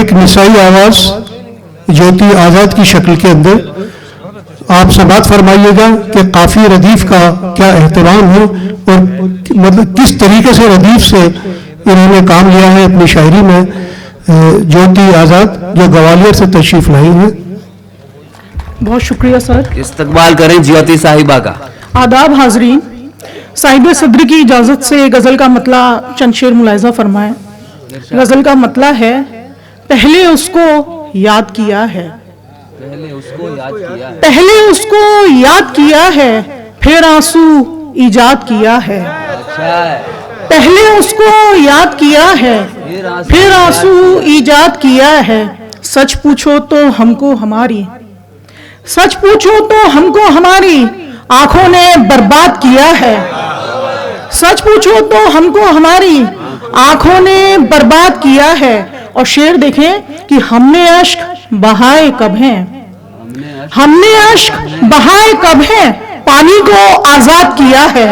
एक निसाई आवाज ज्योति आज़ाद की शक्ल के अंदर आप समात फरमाइएगा कि काफ़ी रदीफ का क्या एहतराम है और मतलब किस तरीके से रदीफ से इन्होंने काम लिया है अपनी शायरी में। ज्योति आज़ाद जो ग्वालियर से तशरीफ लाई है। बहुत शुक्रिया सर। इस्तकबाल करें ज्योति साहिबा का। आदाब हाजरीन, साहिब सदर की इजाज़त से गज़ल का मतला चंद शेर मुलाहिज़ा फरमाएं। गज़ल का मतला है, पहले उसको याद किया है, पहले उसको याद किया है, पहले उसको याद किया है, फिर आंसू ईजाद किया है। अच्छा है। पहले उसको याद किया है, फिर आंसू ईजाद किया है। सच पूछो तो हमको हमारी, सच पूछो तो हमको हमारी आंखों ने बर्बाद किया है। सच पूछो तो हमको हमारी आंखों ने बर्बाद किया है। और शेर देखें कि हमने अश्क बहाए कब हैं, हमने अश्क बहाए कब हैं, पानी को आजाद किया है।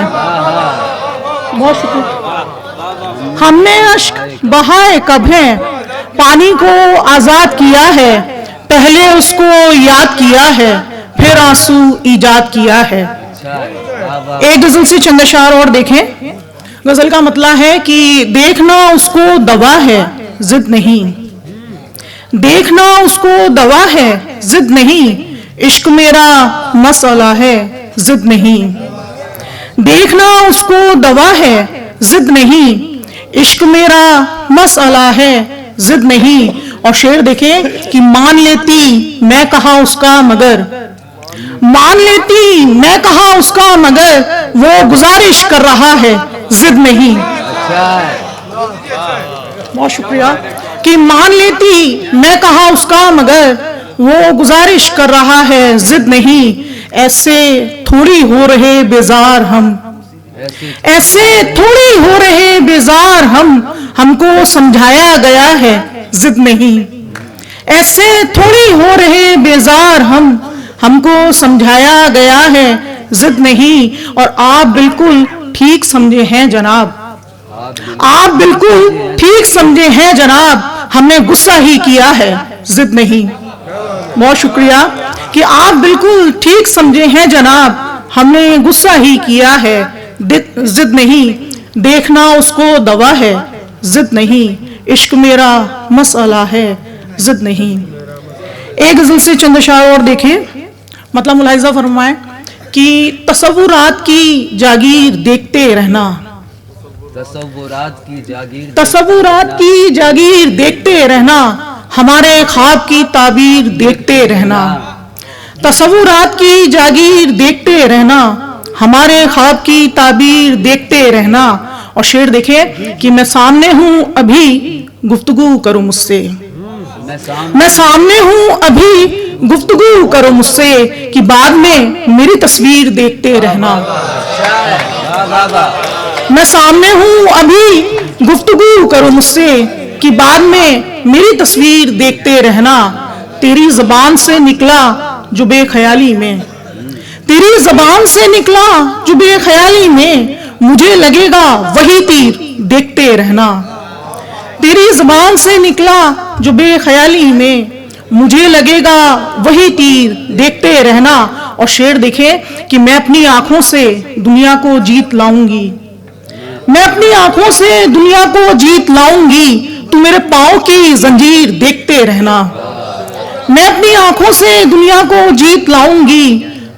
बहुत शुक्रिया। हमने अश्क बहाए कब हैं, पानी को आजाद किया है। पहले उसको याद किया है, फिर आंसू ईजाद किया है। एक गजल से चंद अशार और देखें। गजल का मतलब है कि देखना उसको दवा है, जिद नहीं, देखना उसको दवा है, जिद नहीं, इश्क मेरा मसला है, जिद नहीं। देखना उसको दवा है, जिद नहीं, इश्क मेरा मसला है, जिद नहीं। और शेर देखें कि मान लेती मैं कहा उसका मगर, मान लेती मैं कहा उसका मगर, वो गुजारिश कर रहा है, जिद नहीं। बहुत शुक्रिया। कि मान लेती मैं कहा उसका मगर, वो गुजारिश कर रहा है, जिद नहीं। ऐसे थोड़ी हो रहे बेजार हम, ऐसे थोड़ी हो रहे बेजार हम, हमको समझाया गया है, जिद नहीं। ऐसे थोड़ी हो रहे बेजार हम, हमको समझाया गया है, जिद नहीं। और आप बिल्कुल ठीक समझे हैं जनाब, आप बिल्कुल ठीक समझे हैं जनाब, हमने गुस्सा ही किया है, जिद नहीं। बहुत शुक्रिया। कि आप बिल्कुल ठीक समझे हैं जनाब, हमने गुस्सा ही किया है, जिद नहीं। देखना उसको दवा है, जिद नहीं, इश्क मेरा मसला है, जिद नहीं। एक गजल से चंद अशार और देखें। मतलब मुलाहिज़ा फरमाएं कि तसव्वुरात की जागीर देखते रहना, तसव्वुरात की जागीर, तसव्वुरात की जागीर देखते रहना, हमारे ख्वाब की ताबीर देखते रहना। तसव्वुरात की जागीर देखते रहना, हमारे ख्वाब की ताबीर देखते रहना। और शेर देखे कि मैं सामने हूं अभी गुफ्तगू करो मुझसे, मैं सामने हूं अभी गुफ्तगू करो मुझसे, कि बाद में मेरी तस्वीर देखते रहना। मैं सामने हूं अभी गुफ्तगू करो मुझसे, कि बाद में मेरी तस्वीर देखते रहना। तेरी ज़बान से निकला जो बेख्याली में, तेरी ज़बान से निकला जो बेख्याली में, मुझे लगेगा वही तीर देखते रहना। तेरी ज़बान से निकला जो बेख्याली में, मुझे लगेगा वही तीर देखते रहना। और शेर देखे कि मैं अपनी आंखों से दुनिया को जीत लाऊंगी, मैं अपनी आंखों से दुनिया को जीत लाऊंगी, तू मेरे पाँव की जंजीर देखते रहना। मैं अपनी आंखों से दुनिया को जीत लाऊंगी,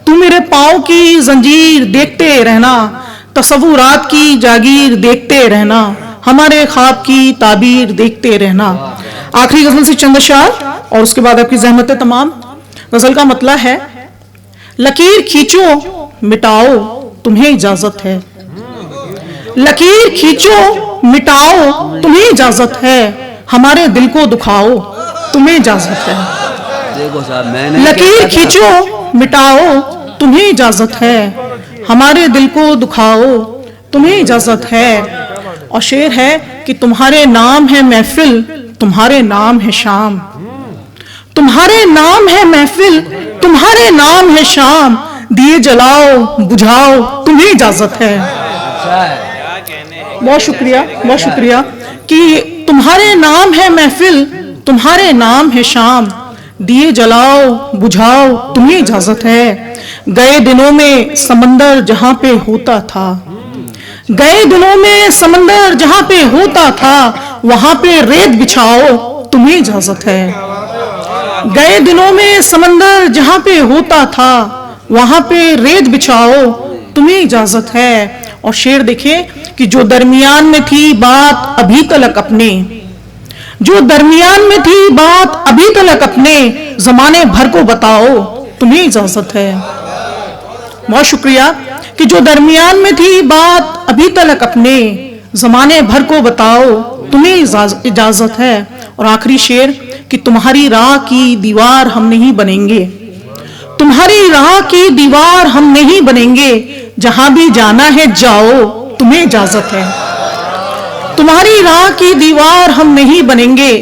तू मेरे पाँव की जंजीर देखते रहना। तसव्वुरात की जागीर देखते रहना, हमारे ख्वाब की ताबीर देखते रहना। आखिरी गजल से चंद अशार और उसके बाद आपकी ज़हमतें तमाम। गजल का मतलब है, लकीर खींचो मिटाओ तुम्हें इजाजत है, लकीर खींचो मिटाओ तुम्हें इजाजत है, हमारे दिल को दुखाओ तुम्हें इजाजत है। देखो साहब, मैंने लकीर खींचो मिटाओ तुम्हें इजाजत है, हमारे दिल को दुखाओ तुम्हें इजाजत है। और शेर है कि तुम्हारे नाम है महफिल, तुम्हारे नाम है शाम, तुम्हारे नाम है महफिल, तुम्हारे नाम है शाम, दिए जलाओ बुझाओ तुम्हें इजाजत है। बहुत शुक्रिया, बहुत शुक्रिया। कि तुम्हारे नाम है महफिल, तुम्हारे नाम है शाम, दिए जलाओ बुझाओ तुम्हें इजाजत है। गए दिनों में समंदर जहां पे होता था, गए दिनों में समंदर जहां पे होता था, वहां पे रेत बिछाओ तुम्हें इजाजत है। गए दिनों में समंदर जहां पे होता था, वहां पे रेत बिछाओ तुम्हें इजाजत है। और शेर देखिए कि जो दरमियान में थी बात अभी तलक अपने, जो दरमियान में थी बात अभी तलक अपने, जमाने भर को बताओ तुम्हें इजाजत है। बहुत शुक्रिया कि जो दरमियान में थी बात अभी तलक अपने, जमाने भर को बताओ तुम्हें इजाजत है। और आखिरी शेर कि तुम्हारी राह की दीवार हम नहीं बनेंगे, तुम्हारी राह की दीवार हम नहीं बनेंगे, जहां भी जाना है जाओ तुम्हें इजाजत है। तुम्हारी राह की दीवार हम नहीं बनेंगे,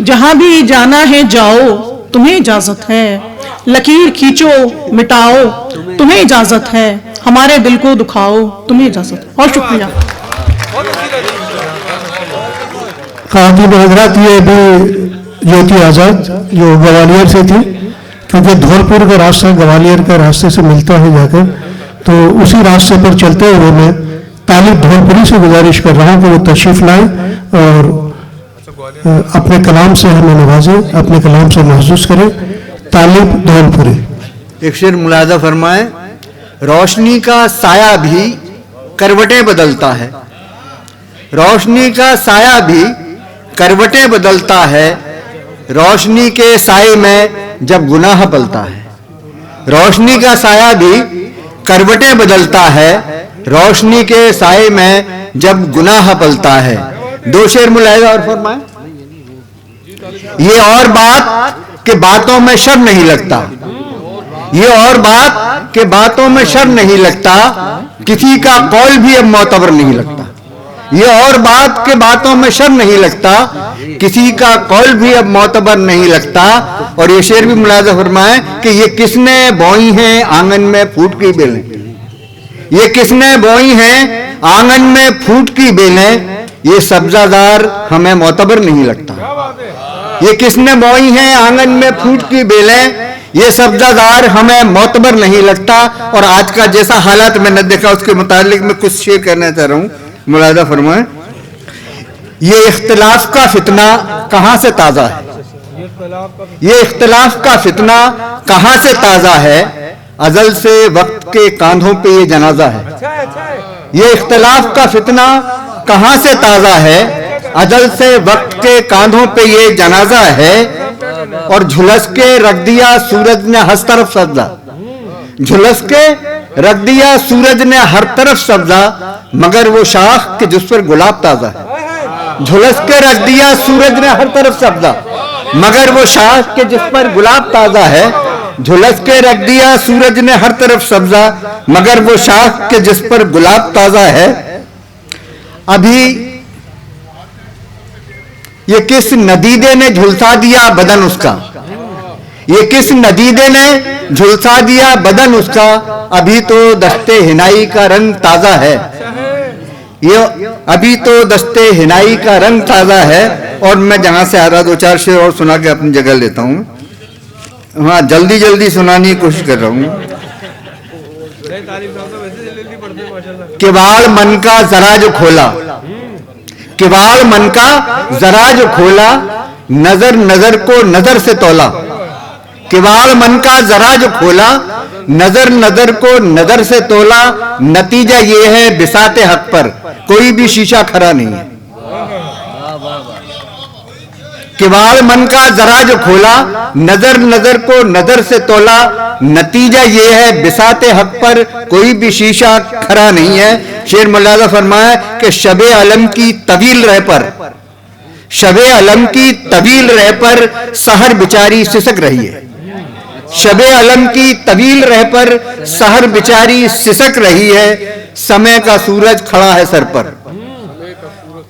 जहां भी जाना है जाओ तुम्हें इजाजत है। लकीर खींचो मिटाओ तुम्हें इजाजत है, हमारे दिल को दुखाओ तुम्हें इजाजत है। बहुत शुक्रिया। खातिन हजरात, ये भी ज्योति आज़ाद जो ग्वालियर से थी, क्योंकि धौलपुर का रास्ता ग्वालियर के रास्ते से मिलता है जाकर, तो उसी रास्ते पर चलते हुए मैं तालिब धौलपुरी से गुजारिश कर रहा हूँ कि वो तशरीफ लाएं और अपने कलाम से हमें नवाजें, अपने कलाम से महसूस करें। तालिब धौलपुरी। एक शेर मुलाजा फरमाए। रोशनी का साया भी करवटें बदलता है, रोशनी का साया भी करवटें बदलता है, रोशनी के साए में जब गुनाह पलता है। रोशनी का साया भी करवटें बदलता है, रोशनी के साए में जब गुनाह पलता है। दो शेर मुलाहिजा और फरमाए। ये और बात के बातों में शर्म नहीं लगता, ये और बात के बातों में शर्म नहीं लगता, किसी का कौल भी अब मोतबर नहीं लगता। ये और बात के बातों में शर्म नहीं लगता, किसी का कौल भी अब मोतबर नहीं लगता। और ये शेर भी मुलाजा फरमाए कि ये किसने बोई हैं आंगन में फूट की बेलें, ये किसने बोई हैं आंगन में फूट की बेलें, ये सब्जादार हमें मोतबर नहीं लगता। ये किसने बोई हैं आंगन में फूट की बेलें, ये सब्जादार हमें मोतबर नहीं लगता। और आज का जैसा हालात मैंने देखा उसके मुतालिक मैं कुछ शेयर करना चाह रहा हूं, मुलाजा फरमाएं। ये इख्तिलाफ का फितना कहां से ताजा है, ये इख्तिलाफ का फितना कहां से ताजा है, अजल से वक्त के कांधों पे ये जनाजा है। ये इख्तिलाफ का फितना कहां से ताजा है, अजल से वक्त के कांधों पे ये जनाजा है। और झुलस के रख दिया सूरज ने हर तरफ सब्जा, झुलस के रख दिया सूरज ने हर तरफ सब्जा, मगर वो शाख के जिस पर गुलाब ताजा है। झुलस के रख दिया सूरज ने हर तरफ सब्जा, मगर वो शाख के जिस पर गुलाब ताजा है। झुलस के रख दिया सूरज ने हर तरफ सब्जा, मगर वो शाख के जिस पर गुलाब ताजा है। अभी ये किस नदीदे ने झुलसा दिया बदन उसका, ये किस नदीदे ने झुलसा दिया बदन उसका, अभी तो दस्ते हिनाई का रंग ताजा है। ये अभी तो दस्ते हिनाई का रंग ताजा है। और मैं जहां से आ रहा दो चार शेर और सुना के अपनी जगह लेता हूं। हाँ, जल्दी जल्दी सुनाने की कोशिश कर रहा हूं। किवाड़ मन का जरा जो खोला, किवाड़ मन का जरा जो खोला, नजर नजर को नजर से तोला। किवाड़ मन का जरा जो खोला, नजर नजर को नजर से तोला, नतीजा ये है बिसाते हक पर कोई भी शीशा खरा नहीं है। किवाड़ मन का जरा जो खोला, नजर नजर को नजर से तोला, नतीजा ये है बिसाते हक पर कोई भी शीशा खरा नहीं है। शेर मुलाजा फरमाया कि शबे अलम की तवील रह पर, शबे अलम की तवील रह पर सहर बिचारी सिसक रही है। शबे अलम की तवील रह पर सहर बिचारी सिसक रही है, समय का सूरज खड़ा है सर पर।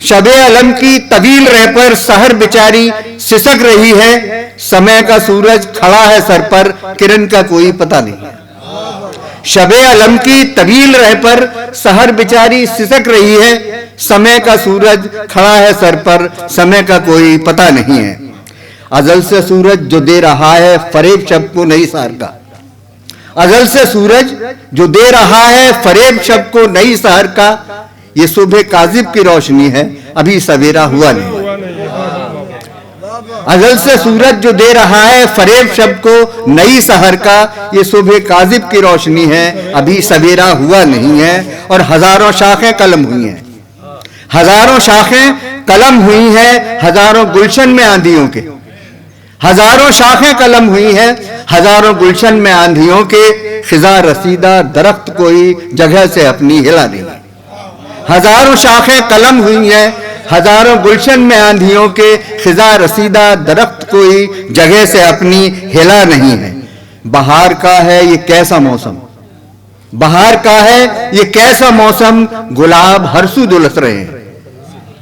शबे अलम की तवील रह पर सहर बिचारी सिसक रही है, समय का सूरज खड़ा है सर पर, किरण का कोई पता नहीं है। शबे अलम की तवील रह पर सहर बिचारी सिसक रही है, समय का सूरज खड़ा है सर पर, समय का कोई पता नहीं है। अजल से सूरज जो दे रहा है फरेब शब को नई सहर का। अजल से सूरज जो दे रहा है फरेब शब को नई सहर का, ये सुबह काजिब की रोशनी है, अभी सवेरा हुआ नहीं। अजल से सूरज जो दे रहा है फरेब शब को नई सहर का, ये सुबह काजिब की रोशनी है, अभी सवेरा हुआ नहीं है। और हजारों शाखें कलम हुई हैं, हजारों शाखें कलम हुई हैं, हजारों गुलशन में आंधियों के। हजारों शाखें कलम हुई हैं, हजारों गुलशन में आंधियों के, खिजा रसीदा दरख्त कोई जगह से अपनी हिला नहीं। हजारों शाखें कलम हुई हैं, हजारों गुलशन में आंधियों के, खिजा रसीदा दरख्त कोई जगह से अपनी हिला नहीं है। बहार का है ये कैसा मौसम, बहार का है ये कैसा मौसम, गुलाब हर सू दुलस रहे हैं।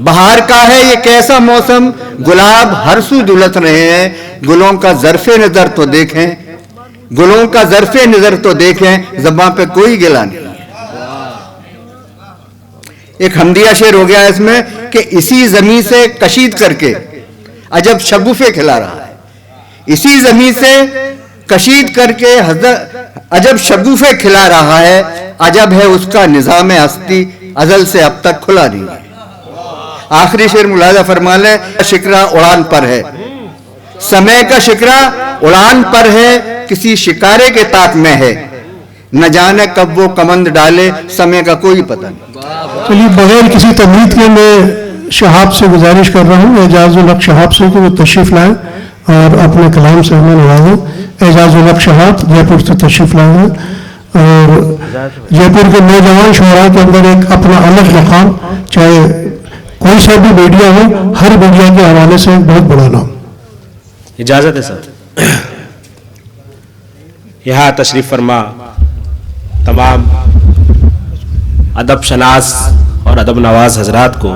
बहार का है ये कैसा मौसम, गुलाब हर सू दुलस रहे हैं। गुलों का ज़र्फ़े नज़र तो देखें, गुलों का ज़र्फ़े नज़र तो देखें, ज़बां पे कोई गिला नहीं। एक हमदिया शेर हो गया इसमें कि इसी जमीन से कशीद करके अजब शगुफे खिला रहा है। इसी जमीन से कशीद करके अजब शगुफे खिला रहा है, अजब है उसका निज़ाम हस्ती, अजल से अब तक खुला नहीं है। आखिरी शेर मुलाजा फरमा लें, शिकरा उड़ान पर है, समय का शिकरा उड़ान पर है, किसी शिकारे के ताक में है, न जाने कब वो कमंद डाले, समय का कोई पता नहीं। चलिए, बगैर किसी तमहीद के मैं शहाब से गुजारिश कर रहा हूँ, एजाजुल हक शहाब से, कि वो तशरीफ लाएं और अपने कलाम से हमें नवाजें। एजाजुल हक शहाब जयपुर से तशरीफ लाए हैं और जयपुर के नौजवान शोरा के अंदर एक अपना अलग मकाम, चाहे कोई सा भी मीडिया हो, हर मीडिया के हवाले से एक बहुत बड़ा नाम। इजाजत है सर। यहाँ तशरीफ फरमा तमाम अदब शनास और अदब नवाज हजरात को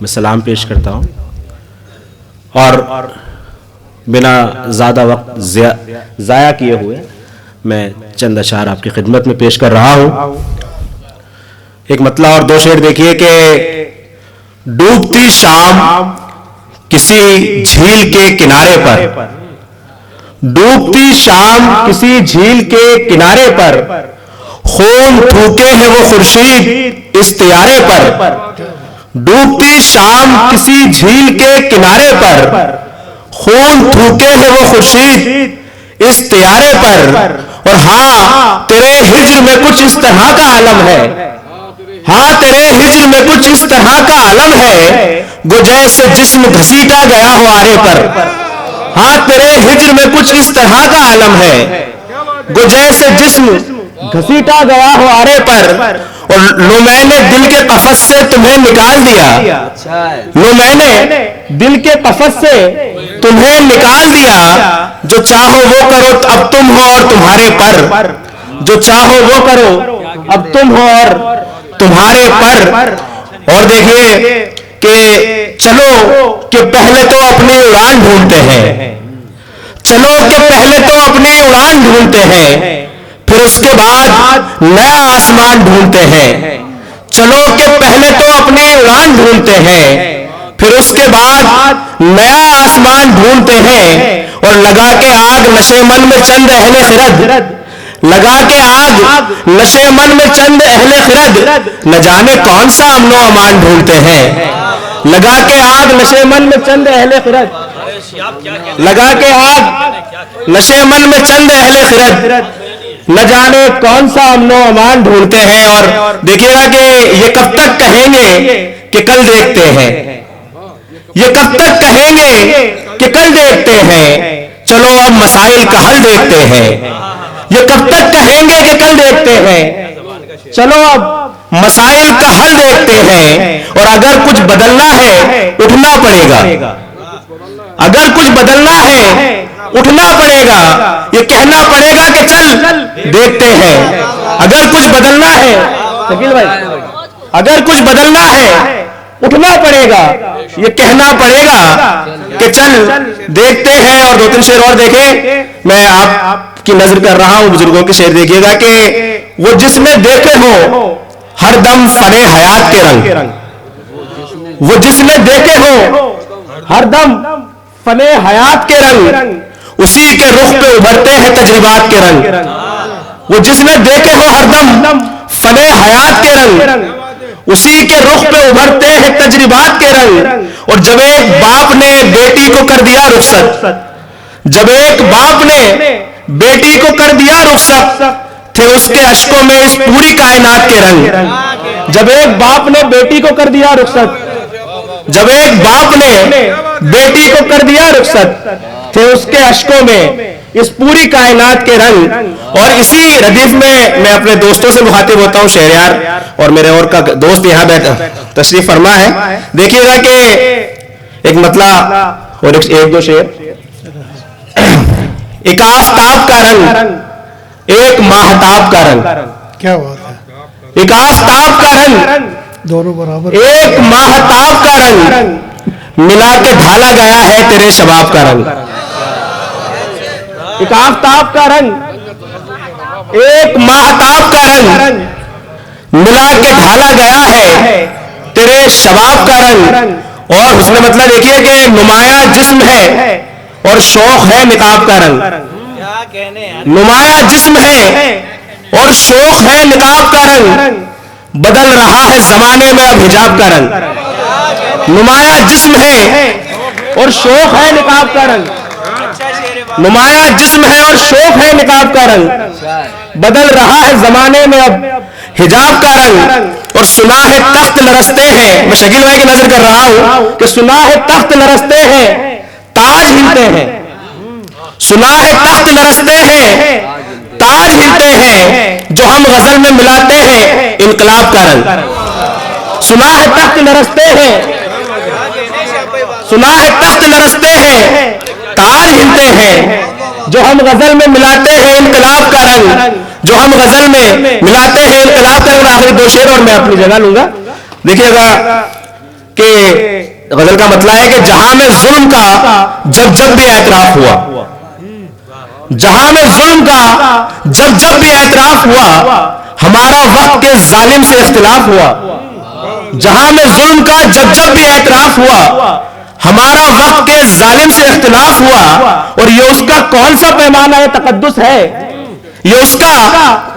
मैं सलाम पेश करता हूँ और बिना ज़्यादा वक्त ज़ाया किए हुए मैं चंद अशार आपकी खिदमत में पेश कर रहा हूँ। एक मतला और दो शेर देखिए कि डूबती शाम किसी झील के किनारे पर, डूबती शाम किसी झील के किनारे पर, खून थूके है वो खुर्शीद इस तियारे पर। डूबती शाम किसी झील के किनारे पर, खून थूके है वो खुर्शीद इस तियारे पर। और हाँ, तेरे हिज्र में कुछ इस तरह का आलम है, हाँ तेरे हिज्र में कुछ इस तरह का आलम है, गो जैसे जिस्म घसीटा गया हो आरे पर। हाँ तेरे हिज्र में कुछ इस तरह का आलम है, गो जैसे जिस्म घसीटा गया हो आरे पर। और लो मैंने दिल के कफस से तुम्हें निकाल दिया, लो मैंने दिल के कफस से तुम्हें निकाल दिया। जो चाहो वो करो अब तुम हो और तुम्हारे पर, जो चाहो वो करो अब तुम हो और तुम्हारे पर। और देखिए कि चलो कि पहले तो अपनी उड़ान ढूंढते हैं, चलो कि पहले तो अपनी उड़ान ढूंढते हैं, फिर उसके बाद नया आसमान ढूंढते हैं। चलो कि पहले तो अपनी उड़ान ढूंढते हैं, फिर उसके बाद नया आसमान ढूंढते हैं। और लगा के आग नशे मन में चंद अहले खिरद, लगा के आग नशे मन में चंद अहले खिरद, न जाने कौन सा अमनो अमान ढूंढते हैं। लगा के आग नशे मन में चंद अहले खिरद, लगा के आग नशे मन में चंद अहले खिरद, न जाने कौन सा अमनो अमान ढूंढते हैं। और देखिएगा कि ये कब तक कहेंगे कि कल देखते हैं, ये कब तक कहेंगे कि कल देखते हैं। चलो अब मसाइल का हल देखते हैं, ये कब तक कहेंगे कि कल देखते हैं। चलो अब मसाइल का हल देखते हैं। और अगर कुछ बदलना है उठना पड़ेगा, अगर कुछ बदलना है उठना पड़ेगा, ये कहना पड़ेगा कि चल देखते हैं। अगर कुछ बदलना है शकील भाई, अगर कुछ बदलना है उठना पड़ेगा, ये कहना पड़ेगा कि चल देखते हैं। और दो तीन शेर और देखें, मैं आपकी नजर कर रहा हूं बुजुर्गों के शेर देखिएगा कि वो जिसमें देखे हो हर दम फने हयात के रंग, वो जिसमें देखे हो हर दम फने हयात के रंग उसी के रुख पे उभरते हैं तजर्बात के रंग। वो जिसने देखे हो हरदम फने हयात के रंग उसी के रुख पे उभरते हैं तजर्बात के रंग। और जब एक बाप ने बेटी को कर दिया रुखसत, जब एक बाप ने बेटी को कर दिया रुखसत, थे उसके अश्कों में इस पूरी कायनात के रंग। जब एक बाप ने बेटी को कर दिया रुखसत, जब एक बाप ने बेटी को कर दिया रुखसत, थे उसके अश्कों में इस पूरी कायनात के रंग। और इसी रदीफ में मैं अपने दोस्तों से मुखातिब होता हूं, शहरयार और मेरे और का दोस्त यहां बैठा तशरीफ फरमा है। देखिएगा कि एक मतला और एक दो शेर। एक आफताब का रंग, एक माहताब का रंग, क्या बात है, एक आफताब का रंग, दोनों बराबर। एक माहताब का रंग, मिला के ढाला गया है तेरे शबाब का रंग। एक आफताब का रंग, एक माहताब का रंग, मिला के ढाला गया है तेरे शबाब का रंग। और उसमें मतलब देखिए कि नुमाया जिस्म है और शौक है निकाब का रंग। नुमाया जिस्म है और शौक है निकाब का रंग, बदल रहा है जमाने में अब हिजाब का रंग। नुमाया जिस्म है और शौक है निकाब का रंग, नुमाया जिस्म है और शौक है निकाब का रंग, बदल रहा है जमाने में अब हिजाब का रंग। और सुना है तख्त लरसते हैं, मैं शकील भाई की नजर कर रहा हूं कि सुना है तख्त लरसते हैं ताज हिलते हैं। सुना है तख्त लरसते हैं ताज हिलते हैं, जो हम गजल में मिलाते हैं इनकलाब का रंग। सुना है तख्त लरसते हैं, सुना है तख्त लरसते हैं ताज हिलते हैं, जो हम गजल में मिलाते हैं इनकलाब का रंग, जो हम गजल में मिलाते हैं इनकलाब का रंग। आखिरी दो शेर और मैं अपनी जगह लूंगा। देखिएगा कि गजल का मतलब है कि जहां में जुल्म का जब जब भी एतराफ हुआ, जहां में जुल्म का जब जब भी एतराफ हुआ, हमारा वक्त के जालिम से इख्तिलाफ हुआ। जहां में जुल्म का जब जब भी एतराफ हुआ, हमारा वक्त के जालिम से इख्तिलाफ हुआ। और ये उसका कौन सा पैमाना है तकद्दुस है, ये उसका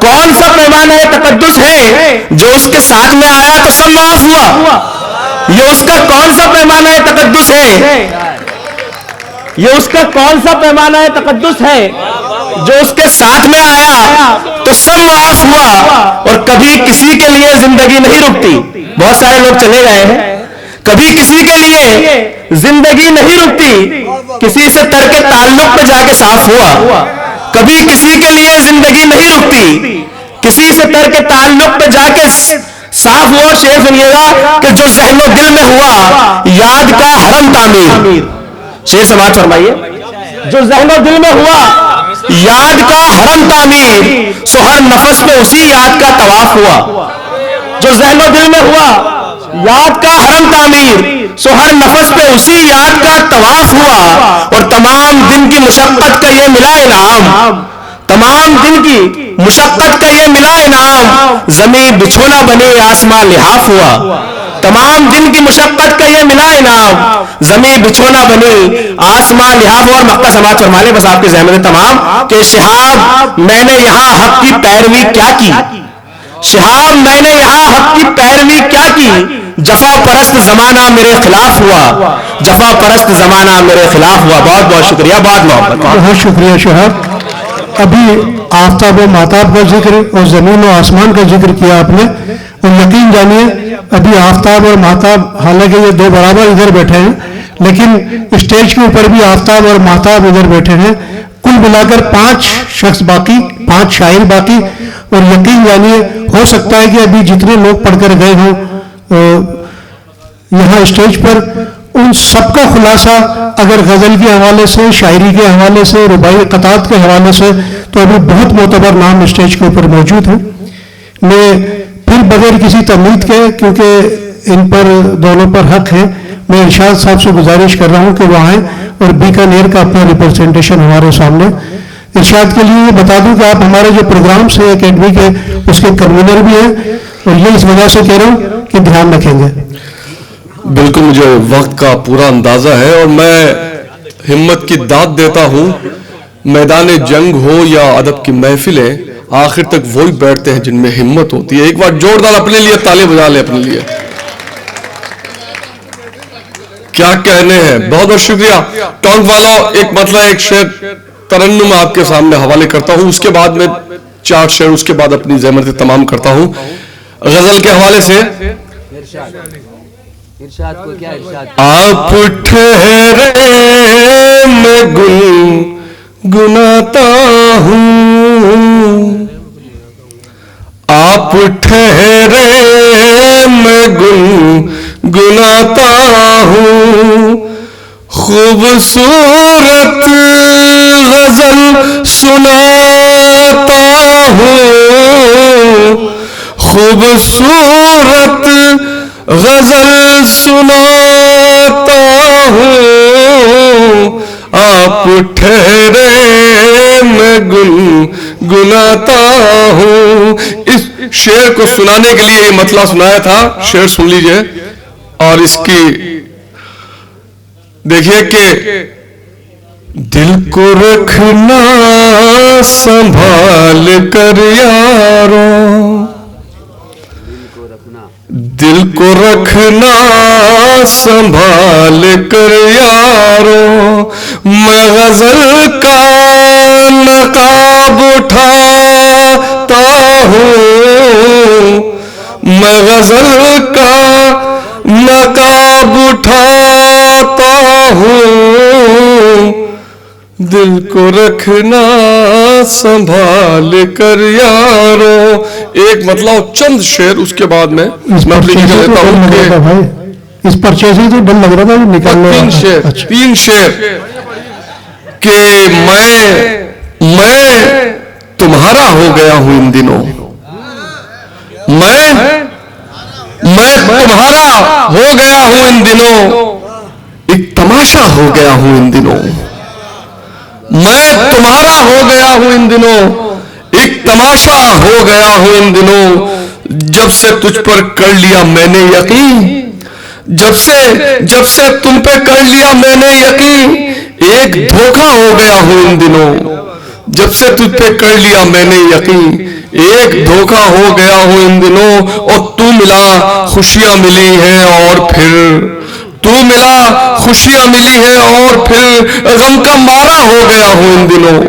कौन सा पैमाना है तकद्दुस है, जो उसके साथ में आया तो सब माफ हुआ। ये उसका कौन सा पैमाना है तकद्दुस है, ये उसका कौन सा पैमाना है तकद्दुस है, जो उसके साथ में आया तो सब माफ हुआ। और कभी किसी के लिए जिंदगी नहीं रुकती, बहुत सारे लोग चले गए हैं, कभी किसी के लिए जिंदगी नहीं रुकती, किसी से तर्क ताल्लुक पे जाके साफ हुआ। कभी किसी के लिए जिंदगी नहीं रुकती, किसी से तर्क ताल्लुक पे जाके साफ हुआ। शेर सुनिएगा कि जो ज़हनो दिल में हुआ याद का हरम तामीर। शेर समाज फरमाइए। जो ज़हनो दिल में हुआ याद का हरम तामीर, सो हर नफस पे उसी याद का तवाफ हुआ। जो ज़हनो दिल में हुआ याद का हरम तामीर, सो हर नफस पे उसी याद का तवाफ हुआ। और तमाम दिन की मुशक्कत का ये मिला इनाम, तमाम दिन की मुशक्कत का ये मिला इनाम, जमीन बिछोना बने आसमां लिहाफ हुआ। तमाम दिन की मुशक्कत का ये मिला इनाम, जमीन बिछोना बनी आसमां लिहाफ हुआ। और मक्का समाज फरमा ले बस आपके ज़हन में तमाम कि शिहाब मैंने यहां हक की पैरवी क्या की, शिहाब मैंने यहां हक की पैरवी क्या की, जफा परस्त जमाना मेरे खिलाफ हुआ, जफा परस्त जमाना मेरे खिलाफ हुआ। बहुत बहुत शुक्रिया, बहुत मोहब्बत। बहुत शुक्रिया शहाब। अभी आफ्ताब व माताब का जिक्र और ज़मीन और आसमान का जिक्र किया आपने, और यकीन जानिए अभी आफ्ताब और माताब, हालांकि ये दो बराबर इधर बैठे हैं, लेकिन स्टेज के ऊपर भी आफ्ताब और माताब इधर बैठे हैं। कुल मिलाकर 5 शख्स बाकी, 5 शायर बाकी। और यकीन जानिए हो सकता है कि अभी जितने लोग पढ़कर गए हों यहाँ स्टेज पर, उन सबका खुलासा अगर गज़ल के हवाले से, शायरी के हवाले से, रुबाई क़तात के हवाले से, तो अभी बहुत मोतबर नाम स्टेज के ऊपर मौजूद हैं। मैं फिर बगैर किसी तमहीद के, क्योंकि इन पर दोनों पर हक है, मैं इरशाद साहब से गुजारिश कर रहा हूँ कि वह आएँ और बीकानेर का अपना रिप्रेजेंटेशन हमारे सामने। इरशाद के लिए बता दूं कि आप हमारे जो प्रोग्राम्स हैं एकेडमी के, उसके कन्वीनर भी हैं, और ये इस वजह से कह रहा हूँ कि ध्यान रखेंगे। बिल्कुल मुझे वक्त का पूरा अंदाजा है, और मैं हिम्मत की दाद देता हूं। मैदान जंग हो या अदब की महफिलें, आखिर तक वही बैठते हैं जिनमें हिम्मत होती है। एक बार जोरदार अपने लिए ताली बजा ले अपने लिए। क्या कहने हैं, बहुत बहुत शुक्रिया। टोंक वालों, एक मतलब एक शेर तरन्नुम आपके सामने हवाले करता हूं, उसके बाद में 4 शेर, उसके बाद अपनी ज़हमत तमाम करता हूं गजल के हवाले से। इरशाद को क्या इरशाद? आप ठहरे मैं गुनगुनाता हूँ, आप ठहरे मैं गुनगुनाता हूँ। खूबसूरत गजल सुनाता हूँ, खूबसूरत गजल सुनाता हूँ। आप ठहरे मैं गुनगुनाता हूँ। इस शेर को सुनाने के लिए ये मतला सुनाया था। शेर सुन लीजिए और इसकी देखिए कि दिल को रखना संभाल कर यारों, दिल को रखना संभाल कर यारों। मैं गजल का नकाब उठाता हूँ, मैं गजल का नकाब उठाता हूँ। दिल को रखना संभाल कर यारों। एक मतलब चंद शेर, उसके बाद में इस पर्चे से तो डर लग रहा था भाई, इस पर्चे से तो डर लग रहा था निकालने। 3 शेर, 3 शेर कि मैं तुम्हारा हो गया हूं इन दिनों, मैं तुम्हारा हो गया हूं इन दिनों, एक तमाशा हो गया हूं इन दिनों। मैं तुम्हारा हो गया हूं इन दिनों, एक तमाशा हो गया हूं इन दिनों। जब से तुझ पर कर लिया मैंने यकीन, जब से तुम पे कर लिया मैंने यकीन, एक धोखा हो गया हूं इन दिनों। जब से तुझ पे कर लिया मैंने यकीन, एक धोखा हो गया हूं इन दिनों। और तू मिला खुशियां मिली हैं और फिर, तू मिला खुशियां मिली हैं और फिर गम का मारा हो गया हूं इन दिनों।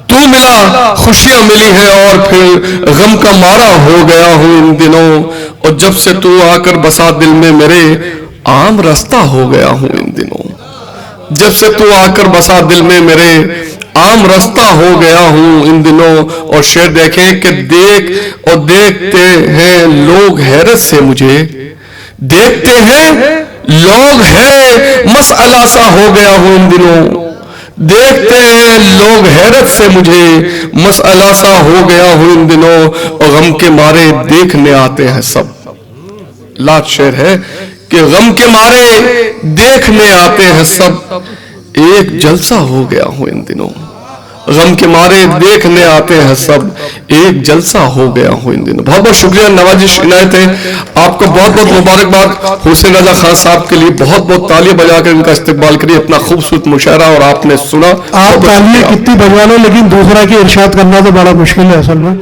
तू मिला खुशियां मिली हैं और फिर गम का मारा हो गया हूं इन दिनों। और जब से तू आकर बसा दिल में मेरे, आम रास्ता हो गया हूं इन दिनों। जब से तू आकर बसा दिल में मेरे, आम रास्ता हो गया हूं इन दिनों। और शेर देखें कि देखते हैं लोग हैरत से मुझे, देखते हैं लोग है मसअला सा हो गया हूं इन दिनों। देखते हैं लोग हैरत से मुझे, मसअला सा हो गया हूं इन दिनों। और गम के मारे देखने आते हैं सब, लाट शेर है कि गम के मारे देखने आते हैं सब, एक जलसा हो गया हूं इन दिनों। गम के मारे देखने आते हैं सब, एक जलसा हो गया हूं इन दिनों। बहुत बहुत शुक्रिया, नवाजिश इनायत है आपको, बहुत बहुत मुबारकबाद। हुसैन रजा खान साहब के लिए बहुत बहुत तालियां बजाकर इनका इस्तकबाल करिए। अपना खूबसूरत मुशायरा और आपने सुना। आप तालियां कितनी बजवा लो, लेकिन दूसरा की इरशाद करना तो बड़ा मुश्किल है असल में।